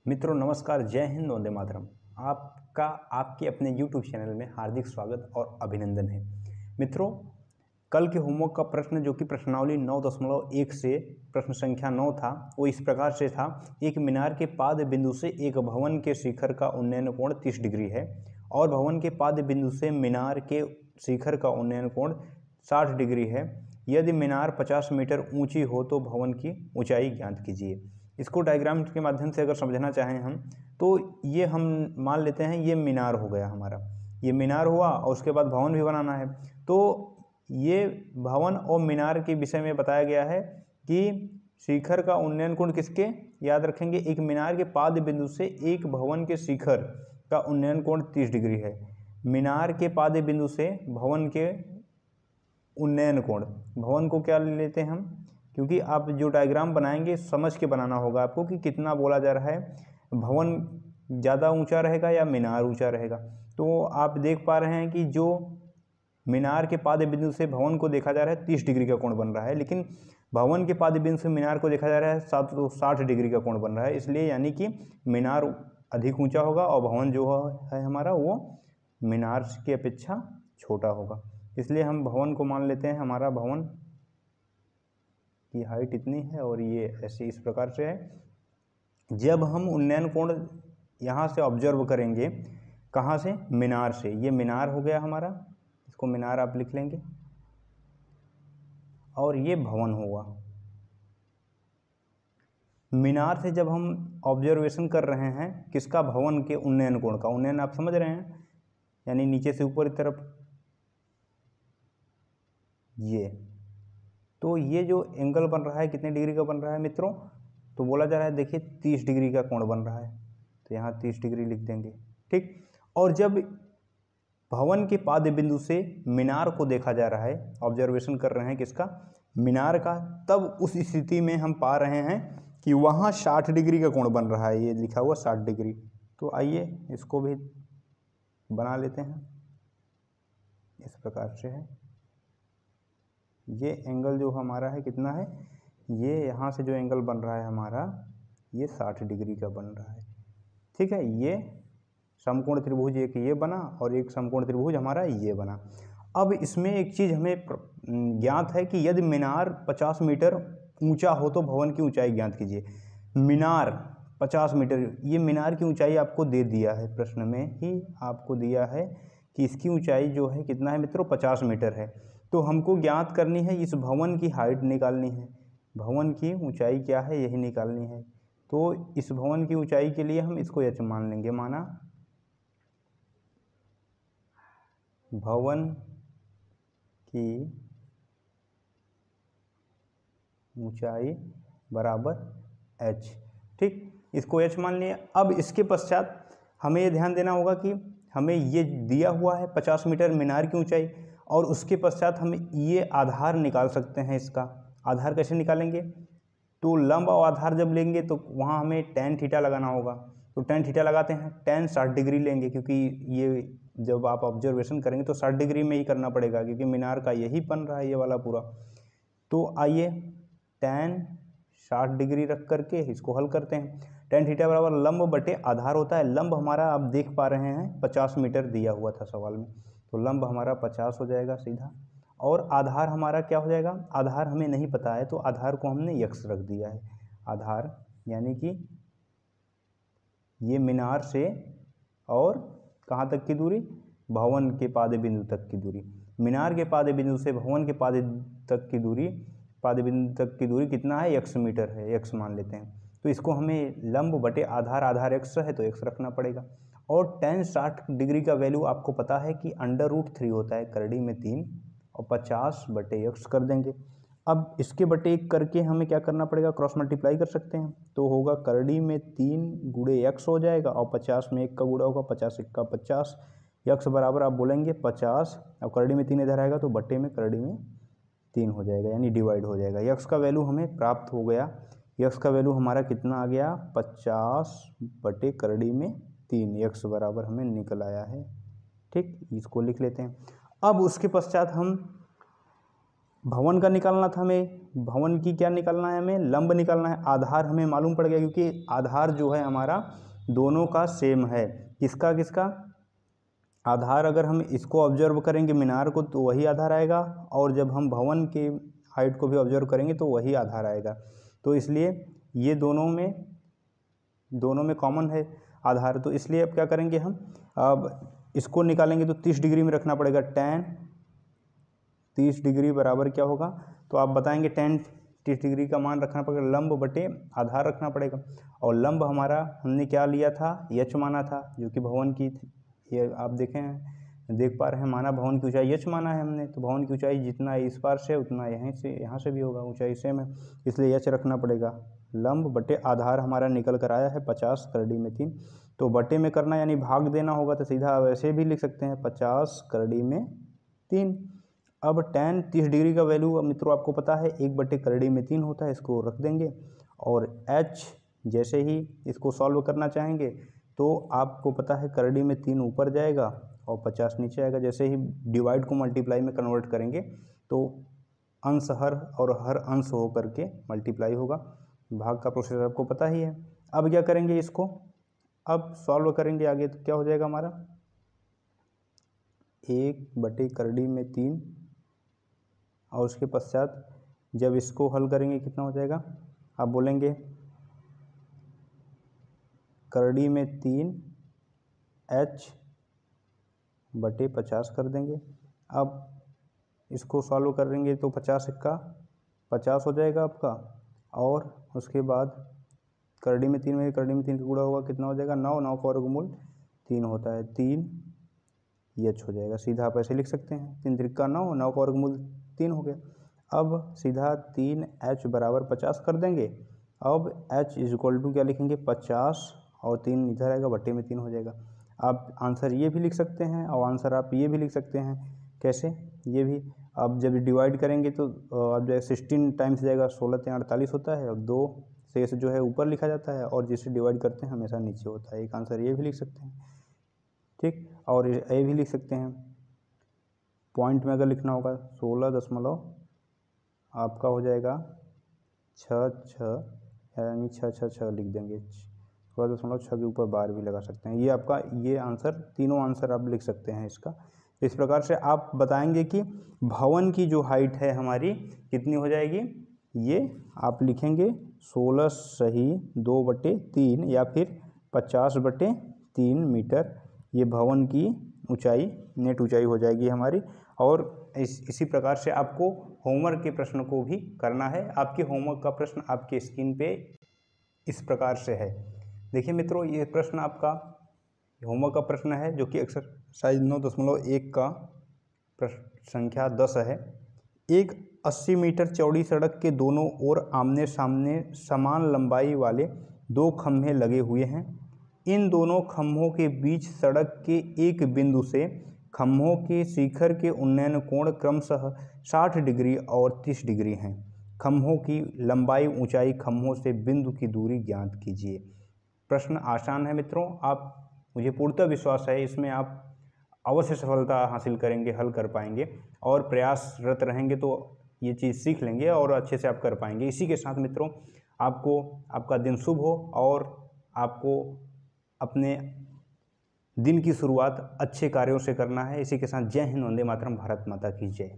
मित्रों नमस्कार, जय हिंद, वंदे मातरम। आपका आपके अपने YouTube चैनल में हार्दिक स्वागत और अभिनंदन है। मित्रों, कल के होमवर्क का प्रश्न जो कि प्रश्नावली 9.1 से प्रश्न संख्या 9 था, वो इस प्रकार से था। एक मीनार के पाद बिंदु से एक भवन के शिखर का उन्नयन कोण 30 डिग्री है और भवन के पाद बिंदु से मीनार के शिखर का उन्नयन कोण 60 डिग्री है। यदि मीनार 50 मीटर ऊंची हो तो भवन की ऊंचाई ज्ञात कीजिए। इसको डायग्राम के माध्यम से अगर समझना चाहें हम, तो ये हम मान लेते हैं ये मीनार हो गया हमारा, ये मीनार हुआ और उसके बाद भवन भी बनाना है। तो ये भवन और मीनार के विषय में बताया गया है कि शिखर का उन्नयन कोण किसके, याद रखेंगे, एक मीनार के पाद बिंदु से एक भवन के शिखर का उन्नयन कोण 30 डिग्री है। मीनार के पाद बिंदु से भवन के उन्नयन कोण, भवन को क्या ले लेते हैं हम, क्योंकि आप जो डायग्राम बनाएंगे समझ के बनाना होगा आपको कि कितना बोला जा रहा है, भवन ज़्यादा ऊंचा रहेगा या मीनार ऊंचा रहेगा। तो आप देख पा रहे हैं कि जो मीनार के पाद बिंदु से भवन को देखा जा रहा है 30 डिग्री का कोण बन रहा है, लेकिन भवन के पाद बिंदु से मीनार को देखा जा रहा है 60 डिग्री का कोण बन रहा है। इसलिए यानी कि मीनार अधिक ऊंचा होगा और भवन जो है हमारा वो मीनार की अपेक्षा छोटा होगा। इसलिए हम भवन को मान लेते हैं, हमारा भवन की हाइट इतनी है और ये ऐसे इस प्रकार से है। जब हम उन्नयन कोण यहाँ से ऑब्जर्व करेंगे, कहाँ से, मीनार से, ये मीनार हो गया हमारा, इसको मीनार आप लिख लेंगे, और ये भवन होगा। मीनार से जब हम ऑब्जर्वेशन कर रहे हैं किसका, भवन के उन्नयन कोण का, उन्नयन आप समझ रहे हैं, यानी नीचे से ऊपर की तरफ ये, तो ये जो एंगल बन रहा है कितने डिग्री का बन रहा है मित्रों, तो बोला जा रहा है, देखिए 30 डिग्री का कोण बन रहा है, तो यहाँ 30 डिग्री लिख देंगे, ठीक। और जब भवन के पाद बिंदु से मीनार को देखा जा रहा है, ऑब्जर्वेशन कर रहे हैं किसका, मीनार का, तब उस स्थिति में हम पा रहे हैं कि वहाँ 60 डिग्री का कोण बन रहा है, ये लिखा हुआ 60 डिग्री। तो आइए इसको भी बना लेते हैं, इस प्रकार से है। ये एंगल जो हमारा है कितना है, ये यहाँ से जो एंगल बन रहा है हमारा, ये 60 डिग्री का बन रहा है, ठीक है। ये समकोण त्रिभुज एक ये बना और एक समकोण त्रिभुज हमारा ये बना। अब इसमें एक चीज़ हमें ज्ञात है कि यदि मीनार 50 मीटर ऊंचा हो तो भवन की ऊंचाई ज्ञात कीजिए। मीनार 50 मीटर, ये मीनार की ऊंचाई आपको दे दिया है, प्रश्न में ही आपको दिया है कि इसकी ऊंचाई जो है कितना है मित्रों, 50 मीटर है। तो हमको ज्ञात करनी है, इस भवन की हाइट निकालनी है, भवन की ऊंचाई क्या है यही निकालनी है। तो इस भवन की ऊंचाई के लिए हम इसको h मान लेंगे, माना भवन की ऊंचाई बराबर h, ठीक, इसको h मान लिया। अब इसके पश्चात हमें ये ध्यान देना होगा कि हमें ये दिया हुआ है 50 मीटर मीनार की ऊंचाई, और उसके पश्चात हम ये आधार निकाल सकते हैं। इसका आधार कैसे निकालेंगे, तो लंब और आधार जब लेंगे तो वहाँ हमें tan थीटा लगाना होगा। तो tan थीटा लगाते हैं, tan 60 डिग्री लेंगे, क्योंकि ये जब आप ऑब्जर्वेशन करेंगे तो 60 डिग्री में ही करना पड़ेगा, क्योंकि मीनार का यही बन रहा है ये वाला पूरा। तो आइए tan 60 डिग्री रख करके इसको हल करते हैं। tan थीटा बराबर लंब बटे आधार होता है। लंब हमारा आप देख पा रहे हैं 50 मीटर दिया हुआ था सवाल में, तो लंब हमारा 50 हो जाएगा सीधा, और आधार हमारा क्या हो जाएगा, आधार हमें नहीं पता है तो आधार को हमने x रख दिया है। आधार यानी कि ये मीनार से और कहाँ तक की दूरी, भवन के पाद बिंदु तक की दूरी, मीनार के पाद बिंदु से भवन के पाद तक की दूरी, पाद बिंदु तक की दूरी कितना है, x मीटर है, x मान लेते हैं। तो इसको हमें लंब बटे आधार, आधार x है तो x रखना पड़ेगा। और tan 60 डिग्री का वैल्यू आपको पता है कि √3 होता है, करड़ी में 3, और 50 बटे x कर देंगे। अब इसके बटे 1 करके हमें क्या करना पड़ेगा, क्रॉस मल्टीप्लाई कर सकते हैं, तो होगा करड़ी में 3 गुणे x हो जाएगा, और 50 में 1 का गुणा होगा, 50 1 का 50, x बराबर आप बोलेंगे 50, अब करड़ी में 3 इधर आएगा तो बटे में करड़ी में 3 हो जाएगा, यानी डिवाइड हो जाएगा। x का वैल्यू हमें प्राप्त हो गया, x का वैल्यू हमारा कितना आ गया, 50 बटे करड़ी में 3, x बराबर हमें निकल आया है, ठीक। इसको लिख लेते हैं। अब उसके पश्चात हम भवन का निकालना था हमें, भवन की क्या निकालना है हमें, लंब निकालना है। आधार हमें मालूम पड़ गया क्योंकि आधार जो है हमारा दोनों का सेम है। किसका किसका आधार, अगर हम इसको ऑब्जर्व करेंगे मीनार को तो वही आधार आएगा, और जब हम भवन के हाइट को भी ऑब्जर्व करेंगे तो वही आधार आएगा। तो इसलिए ये दोनों में कॉमन है आधार। तो इसलिए अब क्या करेंगे हम, अब इसको निकालेंगे तो 30 डिग्री में रखना पड़ेगा। tan 30 डिग्री बराबर क्या होगा, तो आप बताएंगे tan 30 डिग्री का मान रखना पड़ेगा, लंब बटे आधार रखना पड़ेगा। और लंब हमारा हमने क्या लिया था, h माना था, जो कि भवन की, ये आप देख पा रहे हैं, माना भवन की ऊंचाई h माना है हमने। तो भवन की ऊंचाई जितना इस पार से उतना यहाँ से भी होगा, ऊंचाई सेम है, इसलिए h रखना पड़ेगा। लंब बटे आधार हमारा निकल कर आया है 50 करड़ी में 3। तो बटे में करना यानी भाग देना होगा, तो सीधा वैसे भी लिख सकते हैं 50 करड़ी में 3। अब tan 30 डिग्री का वैल्यू मित्रों आपको पता है 1 बटे करड़ी में 3 होता है, इसको रख देंगे। और h जैसे ही इसको सॉल्व करना चाहेंगे तो आपको पता है करड़ी में 3 ऊपर जाएगा और 50 नीचे आएगा। जैसे ही डिवाइड को मल्टीप्लाई में कन्वर्ट करेंगे तो अंश हर अंश हो करके मल्टीप्लाई होगा। भाग का प्रोसेस आपको पता ही है। अब क्या करेंगे, इसको अब सॉल्व करेंगे आगे, तो क्या हो जाएगा हमारा 1 बटे करड़ी में 3, और उसके पश्चात जब इसको हल करेंगे कितना हो जाएगा, आप बोलेंगे करड़ी में 3 h बटे 50 कर देंगे। अब इसको सॉल्व करेंगे तो 50 का 50 हो जाएगा आपका, और उसके बाद करड़ी में 3 का गुणा होगा, कितना हो जाएगा 9 का वर्गमूल 3 होता है, 3 h हो जाएगा। सीधा आप ऐसे लिख सकते हैं, 3 त्रिका 9 का वर्गमूल 3 हो गया। अब सीधा 3h बराबर 50 कर देंगे। अब h इज इक्वल टू क्या लिखेंगे 50, और 3 इधर आएगा, बट्टे में 3 हो जाएगा। आप आंसर ये भी लिख सकते हैं, और आंसर आप ये भी लिख सकते हैं। कैसे, ये भी अब जब डिवाइड करेंगे तो अब जो 16 टाइम्स जाएगा, 16 × 48 होता है, और 2 शेष जो है ऊपर लिखा जाता है, और जिसे डिवाइड करते हैं हमेशा नीचे होता है। एक आंसर ये भी लिख सकते हैं, ठीक। और ये भी लिख सकते हैं, पॉइंट में अगर लिखना होगा 16 आपका हो जाएगा 6 यानी 6 लिख देंगे, 16.6 के ऊपर बार भी लगा सकते हैं। ये आपका ये आंसर, तीनों आंसर आप लिख सकते हैं इसका। इस प्रकार से आप बताएंगे कि भवन की जो हाइट है हमारी कितनी हो जाएगी, ये आप लिखेंगे 16 सही 2/3 या फिर 50/3 मीटर, ये भवन की ऊंचाई, नेट ऊंचाई हो जाएगी हमारी। और इसी प्रकार से आपको होमवर्क के प्रश्न को भी करना है। आपके होमवर्क का प्रश्न आपके स्क्रीन पे इस प्रकार से है। देखिए मित्रों, ये प्रश्न आपका होमवर्क का प्रश्न है, जो कि एक्सरसाइज 9.1 का प्रश्न संख्या 10 है। एक 80 मीटर चौड़ी सड़क के दोनों ओर आमने सामने समान लंबाई वाले 2 खंभे लगे हुए हैं। इन दोनों खंभों के बीच सड़क के एक बिंदु से खंभों के शिखर के उन्नयन कोण क्रमशः 60 डिग्री और 30 डिग्री हैं। खंभों की लंबाई, ऊंचाई, खंभों से बिंदु की दूरी ज्ञात कीजिए। प्रश्न आसान है मित्रों, आप मुझे पूर्णतः विश्वास है इसमें आप अवश्य सफलता हासिल करेंगे, हल कर पाएंगे, और प्रयासरत रहेंगे तो ये चीज़ सीख लेंगे और अच्छे से आप कर पाएंगे। इसी के साथ मित्रों, आपको आपका दिन शुभ हो, और आपको अपने दिन की शुरुआत अच्छे कार्यों से करना है। इसी के साथ जय हिंद, वंदे मातरम, भारत माता की जय।